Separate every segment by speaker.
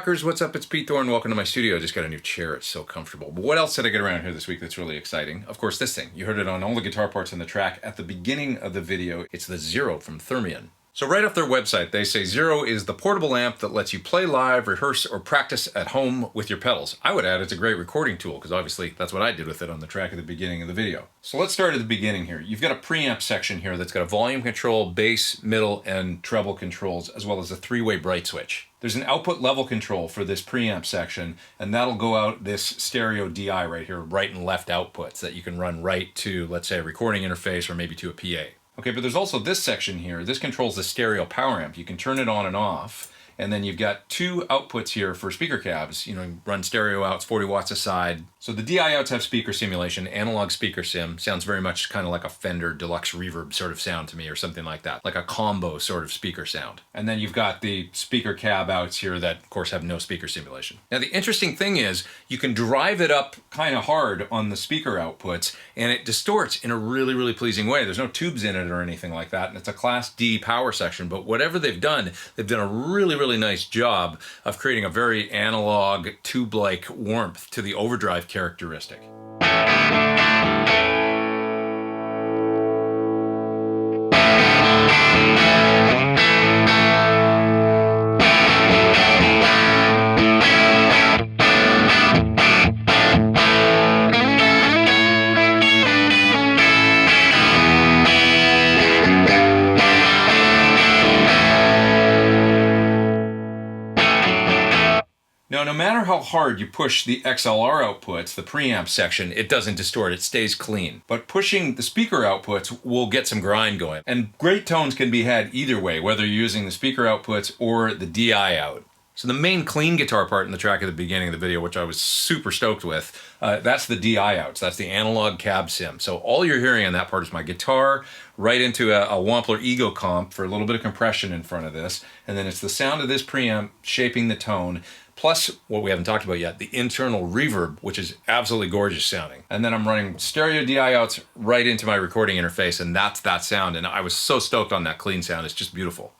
Speaker 1: rockers, what's up? It's Pete Thorn. Welcome to my studio. I just got a new chair. It's so comfortable. But what else did I get around here this week that's really exciting? Of course, this thing. You heard it on all the guitar parts in the track at the beginning of the video. It's the Zero from Thermion. So right off their website, they say Zero is the portable amp that lets you play live, rehearse, or practice at home with your pedals. I would add it's a great recording tool, because obviously that's what I did with it on the track at the beginning of the video. So let's start at the beginning here. You've got a preamp section here that's got a volume control, bass, middle, and treble controls, as well as a three-way bright switch. There's an output level control for this preamp section, and that'll go out this stereo DI right here, right and left outputs that you can run right to, let's say, a recording interface or maybe to a PA. Okay, but there's also this section here. This controls the stereo power amp. You can turn it on and off, and then you've got two outputs here for speaker cabs. You know, you run stereo outs, 40 watts a side. So the DI outs have speaker simulation, analog speaker sim. Sounds very much kind of like a Fender Deluxe Reverb sort of sound to me, or something like that, like a combo sort of speaker sound. And then you've got the speaker cab outs here that, of course, have no speaker simulation. Now, the interesting thing is you can drive it up kind of hard on the speaker outputs, and it distorts in a really, really pleasing way. There's no tubes in it or anything like that, and it's a Class D power section, but whatever they've done a really nice job of creating a very analog, tube-like warmth to the overdrive characteristic. Now, no matter how hard you push the XLR outputs, the preamp section, it doesn't distort, it stays clean. But pushing the speaker outputs will get some grind going. And great tones can be had either way, whether you're using the speaker outputs or the DI out. So the main clean guitar part in the track at the beginning of the video, which I was super stoked with, that's the DI outs. That's the analog cab sim. So all you're hearing on that part is my guitar right into a WAMPLER Ego comp for a little bit of compression in front of this. And then it's the sound of this preamp shaping the tone, plus what we haven't talked about yet, the internal reverb, which is absolutely gorgeous sounding. And then I'm running stereo DI outs right into my recording interface, and that's that sound. And I was so stoked on that clean sound. It's just beautiful.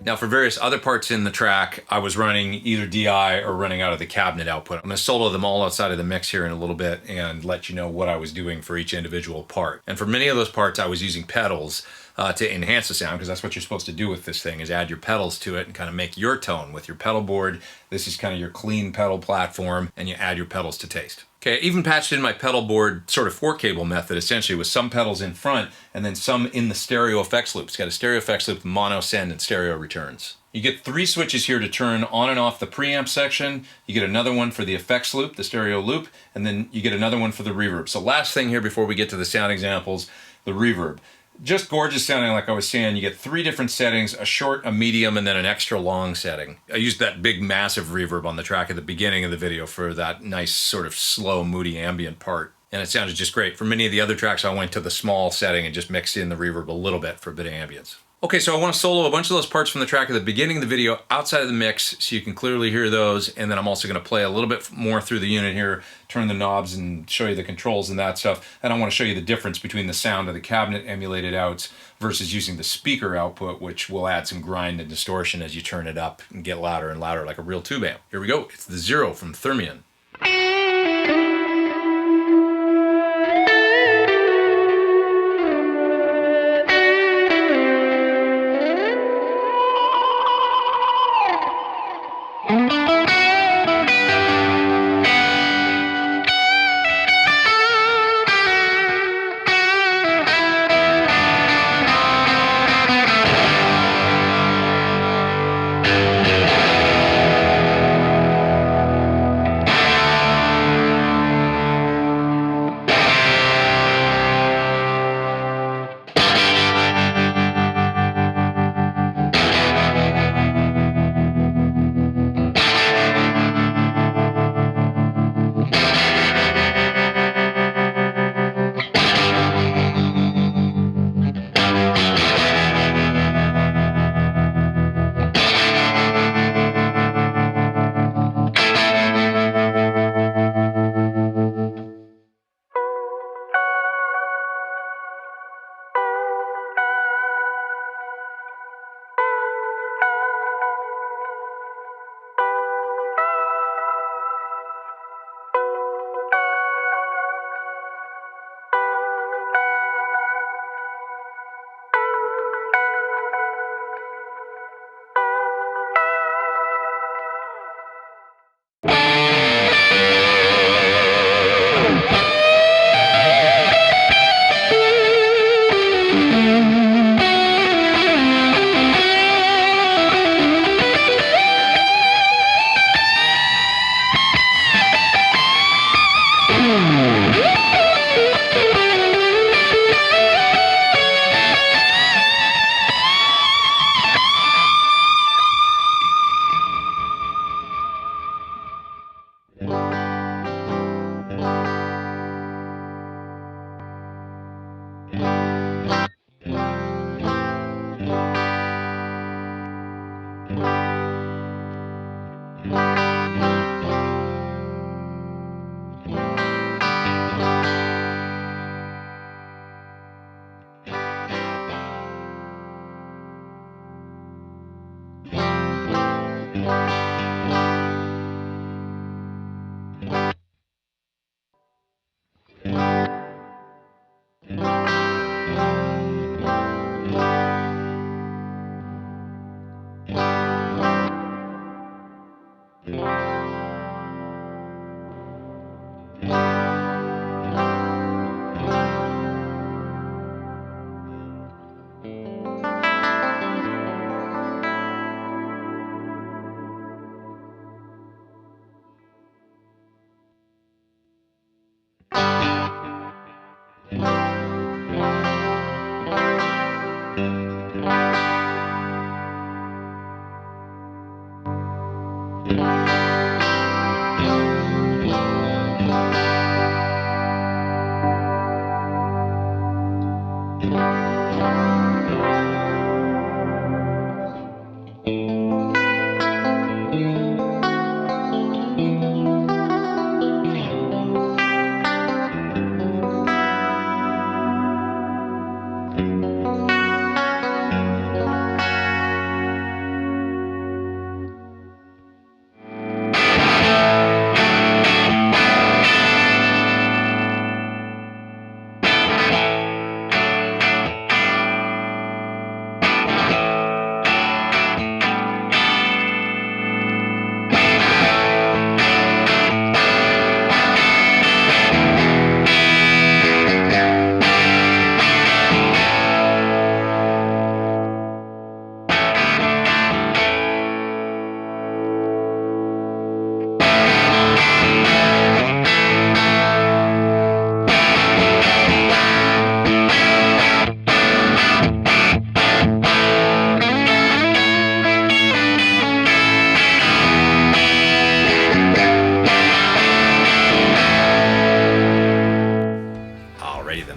Speaker 1: Now, for various other parts in the track, I was running either DI or running out of the cabinet output. I'm going to solo them all outside of the mix here in a little bit and let you know what I was doing for each individual part. And for many of those parts, I was using pedals to enhance the sound, because that's what you're supposed to do with this thing, is add your pedals to it and kind of make your tone with your pedal board. This is kind of your clean pedal platform, and you add your pedals to taste. Okay, I even patched in my pedal board sort of 4-cable method, essentially with some pedals in front and then some in the stereo effects loop. It's got a stereo effects loop, mono send, and stereo returns. You get 3 switches here to turn on and off the preamp section. You get another one for the effects loop, the stereo loop, and then you get another one for the reverb. So last thing here before we get to the sound examples, the reverb. Just gorgeous sounding, like I was saying. You get 3 different settings, a short, a medium, and then an extra long setting. I used that big massive reverb on the track at the beginning of the video for that nice sort of slow, moody ambient part. And it sounded just great. For many of the other tracks, I went to the small setting and just mixed in the reverb a little bit for a bit of ambience. Okay, so I want to solo a bunch of those parts from the track at the beginning of the video outside of the mix so you can clearly hear those, and then I'm also going to play a little bit more through the unit here, turn the knobs and show you the controls and that stuff, and I want to show you the difference between the sound of the cabinet emulated outs versus using the speaker output, which will add some grind and distortion as you turn it up and get louder and louder like a real tube amp. Here we go, it's the Zero from Thermion.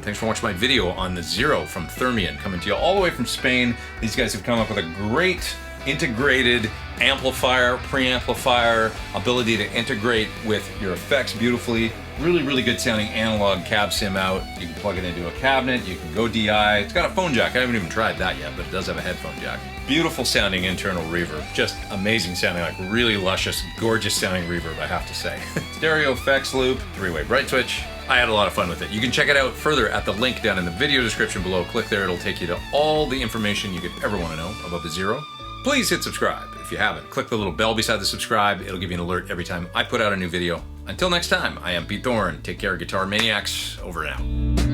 Speaker 1: Thanks for watching my video on the Zero from Thermion, coming to you all the way from Spain. These guys have come up with a great integrated amplifier, preamplifier, ability to integrate with your effects beautifully. Really, really good sounding analog cab sim out. You can plug it into a cabinet, you can go DI. It's got a phone jack. I haven't even tried that yet, but it does have a headphone jack. Beautiful sounding internal reverb. Just amazing sounding, like really luscious, gorgeous sounding reverb, I have to say. Stereo effects loop, three-way bright switch. I had a lot of fun with it. You can check it out further at the link down in the video description below. Click there, it'll take you to all the information you could ever want to know about the Zero. Please hit subscribe if you haven't. Click the little bell beside the subscribe. It'll give you an alert every time I put out a new video. Until next time, I am Pete Thorn. Take care, Guitar Maniacs. Over and out.